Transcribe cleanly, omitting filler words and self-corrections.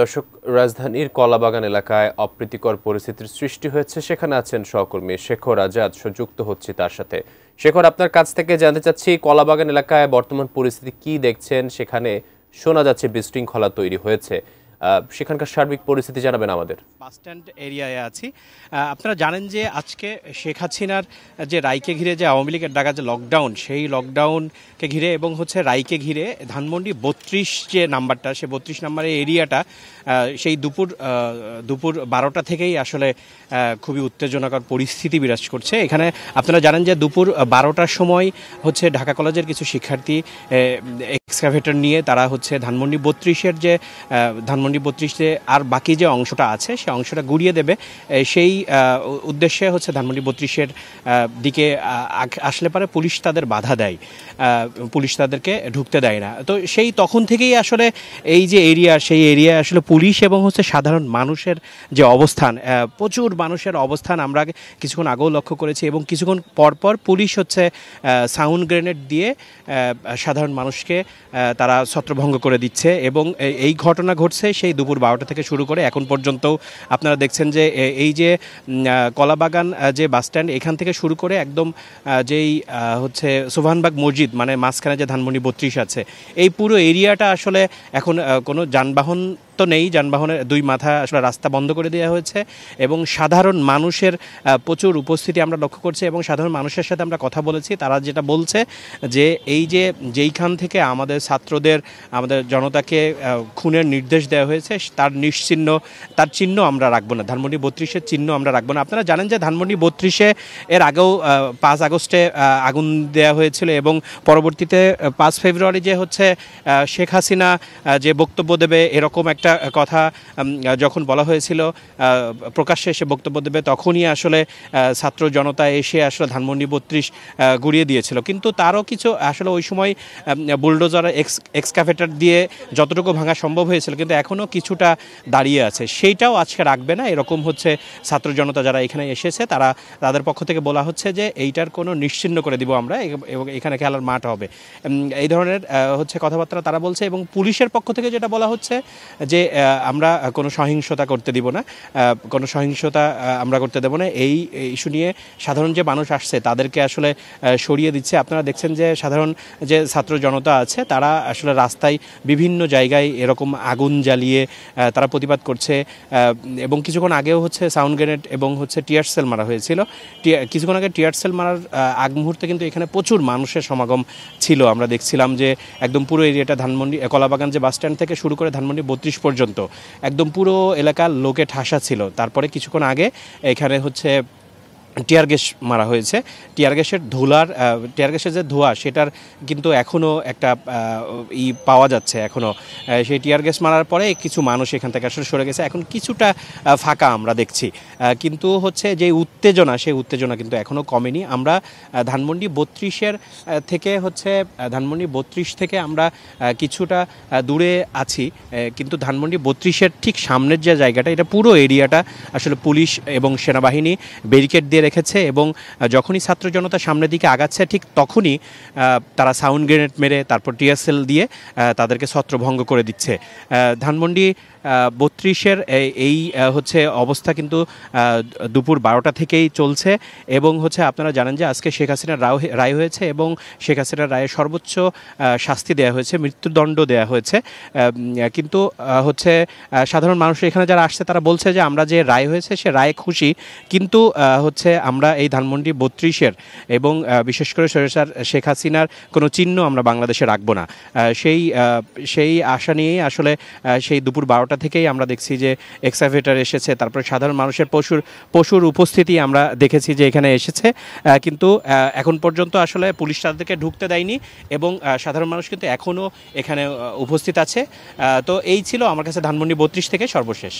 দর্শক, রাজধানীর কলাবাগান এলাকায় অপ্রীতিকর পরিস্থিতির সৃষ্টি হয়েছে। সেখানে আছেন সহকর্মী শেখর আজাদ, যুক্ত হচ্ছি তার সাথে। শেখর, আপনার কাছ থেকে জানতে চাচ্ছি কলাবাগান এলাকায় বর্তমান পরিস্থিতি কি দেখছেন? সেখানে শোনা যাচ্ছে বিশৃঙ্খলা তৈরি হয়েছে, সেখানকার সার্বিক পরিস্থিতি জানাবেন আমাদের। বাস স্ট্যান্ড এরিয়ায় আছি। আপনারা জানেন যে আজকে শেখ হাসিনার যে রায়কে ঘিরে যে আওয়ামী লীগের ডাকা যে লকডাউন, সেই লকডাউনকে ঘিরে এবং রায়কে ঘিরে ধানমন্ডি ৩২ যে নাম্বারটা, সে ৩২ নাম্বারের এরিয়াটা সেই দুপুর ১২টা থেকেই আসলে খুবই উত্তেজনাকর পরিস্থিতি বিরাজ করছে। এখানে আপনারা জানেন যে দুপুর ১২টার সময় ঢাকা কলেজের কিছু শিক্ষার্থী এক্সকাভেটর নিয়ে তারা ধানমন্ডি ৩২-এর যে ধানমন্ডি ৩২-এ আর বাকি যে অংশটা আছে সেই অংশটা গুড়িয়ে দেবে, সেই উদ্দেশ্যে ধানমন্ডি ৩২-এর দিকে আসলে পরে পুলিশ তাদের বাধা দেয়, পুলিশ তাদেরকে ঢুকতে দেয় না। তো সেই তখন থেকেই আসলে এই যে এরিয়া, সেই এরিয়ায় আসলে পুলিশ এবং সাধারণ মানুষের যে অবস্থান, প্রচুর মানুষের অবস্থান আমরা কিছুক্ষণ আগেও লক্ষ্য করেছি এবং কিছুক্ষণ পরপর পুলিশ সাউন্ড গ্রেনেড দিয়ে সাধারণ মানুষকে তারা ছত্রভঙ্গ করে দিচ্ছে এবং এই ঘটনা ঘটছে সেই দুপুর ১২টা থেকে শুরু করে এখন পর্যন্ত। আপনারা দেখছেন যে এই যে কলাবাগান যে বাস স্ট্যান্ড, এখান থেকে শুরু করে একদম যেই সোভানবাগ মসজিদ, মানে মাঝখানে যে ধানমন্ডি ৩২ আছে, এই পুরো এরিয়াটা আসলে এখন কোনো যানবাহন তো নেই, যানবাহনের দুই মাথা আসলে রাস্তা বন্ধ করে দেওয়া হয়েছে এবং সাধারণ মানুষের প্রচুর উপস্থিতি আমরা লক্ষ্য করছি এবং সাধারণ মানুষের সাথে আমরা কথা বলেছি। তারা যেটা বলছে যে এই যে যেইখান থেকে আমাদের ছাত্রদের, আমাদের জনতাকে খুনের নির্দেশ দেওয়া হয়েছে, তার চিহ্ন আমরা রাখবো না, ধানমন্ডি ৩২-এর চিহ্ন আমরা রাখবো না। আপনারা জানেন যে ধানমন্ডি ৩২-এ এর আগেও ৫ আগস্টে আগুন দেওয়া হয়েছিল এবং পরবর্তীতে ৫ ফেব্রুয়ারি যে শেখ হাসিনা যে বক্তব্য দেবে এরকম একটা কথা যখন বলা হয়েছিল, প্রকাশ্যে এসে বক্তব্য দেবে, তখনই আসলে ছাত্র জনতা এসে আসলে ধানমন্ডি ৩২ গুড়িয়ে দিয়েছিল। কিন্তু তারও কিছু আসলে ওই সময় বুলডোজার এক্সকাভেটর দিয়ে যতটুকু ভাঙা সম্ভব হয়েছিল, কিন্তু এখনও কিছুটা দাঁড়িয়ে আছে, সেইটাও আজকে রাখবে না, এরকম ছাত্র জনতা যারা এখানে এসেছে তাদের পক্ষ থেকে বলা হচ্ছে যে এইটার কোনো নিশ্চিহ্ন করে দিব আমরা এবং এখানে খেলার মাঠ হবে, এই ধরনের কথাবার্তা তারা বলছে। এবং পুলিশের পক্ষ থেকে যেটা বলা হচ্ছে যে আমরা কোনো সহিংসতা করতে দিব না, কোনো সহিংসতা আমরা করতে দেব না। এই ইস্যু নিয়ে সাধারণ যে মানুষ আসছে তাদেরকে আসলে সরিয়ে দিচ্ছে। আপনারা দেখছেন যে সাধারণ যে ছাত্র জনতা আছে তারা আসলে রাস্তায় বিভিন্ন জায়গায় এরকম আগুন জ্বালিয়ে তারা প্রতিবাদ করছে এবং কিছুক্ষণ আগেও সাউন্ড গ্রেনেড এবং টিয়ার সেল মারা হয়েছিল। কিছুক্ষণ আগে টিয়ার সেল মারার আগ মুহূর্তে কিন্তু এখানে প্রচুর মানুষের সমাগম ছিল। আমরা দেখছিলাম যে একদম পুরো এরিয়াটা ধানমন্ডি কলাবাগান যে বাস স্ট্যান্ড থেকে শুরু করে ধানমন্ডি ৩২ পর্যন্ত একদম পুরো এলাকার লোকে ঠাসা ছিল। তারপরে কিছুক্ষণ আগে এখানে টিয়ার গ্যাস মারা হয়েছে। টিয়ার গ্যাসের যে ধোঁয়া, সেটার কিন্তু এখনও একটা পাওয়া যাচ্ছে এখনও। সেই টিয়ার গ্যাস মারার পরে কিছু মানুষ এখান থেকে আসলে সরে গেছে, এখন কিছুটা ফাঁকা আমরা দেখছি, কিন্তু যে উত্তেজনা, সেই উত্তেজনা কিন্তু এখনও কমেনি। আমরা ধানমন্ডি ৩২-এর থেকে ধানমন্ডি ৩২ থেকে আমরা কিছুটা দূরে আছি, কিন্তু ধানমন্ডি ৩২-এর ঠিক সামনের যে জায়গাটা, এটা পুরো এরিয়াটা আসলে পুলিশ এবং সেনাবাহিনী ব্যারিকেড দিয়ে রেখেছে এবং যখনই ছাত্র জনতা সামনের দিকে আগাচ্ছে ঠিক তখনই তারা সাউন্ড গ্রেনেড মেরে তারপর টিয়ার সেল দিয়ে তাদেরকে ছত্রভঙ্গ করে দিচ্ছে। ধানমন্ডি ৩২-এর এই অবস্থা কিন্তু দুপুর ১২টা থেকেই চলছে এবং আপনারা জানেন যে আজকে শেখ হাসিনার রায় হয়েছে এবং শেখ হাসিনার রায়ের সর্বোচ্চ শাস্তি দেওয়া হয়েছে, মৃত্যুদণ্ড দেওয়া হয়েছে। কিন্তু সাধারণ মানুষ এখানে যারা আসছে তারা বলছে যে আমরা যে রায় হয়েছে সে রায়ে খুশি, কিন্তু আমরা এই ধানমন্ডি ৩২-এর এবং বিশেষ করে স্বৈরাচার শেখ হাসিনার কোনো চিহ্ন আমরা বাংলাদেশে রাখবো না, সেই আশা নিয়েই আসলে সেই দুপুর ১২টা থেকেই আমরা দেখছি যে এক্সকাভেটর এসেছে, তারপরে সাধারণ মানুষের প্রচুর উপস্থিতি আমরা দেখেছি যে এখানে এসেছে, কিন্তু এখন পর্যন্ত আসলে পুলিশ তাদেরকে ঢুকতে দেয়নি এবং সাধারণ মানুষ কিন্তু এখনও এখানে উপস্থিত আছে। তো এই ছিল আমার কাছে ধানমন্ডি ৩২ থেকে সর্বশেষ।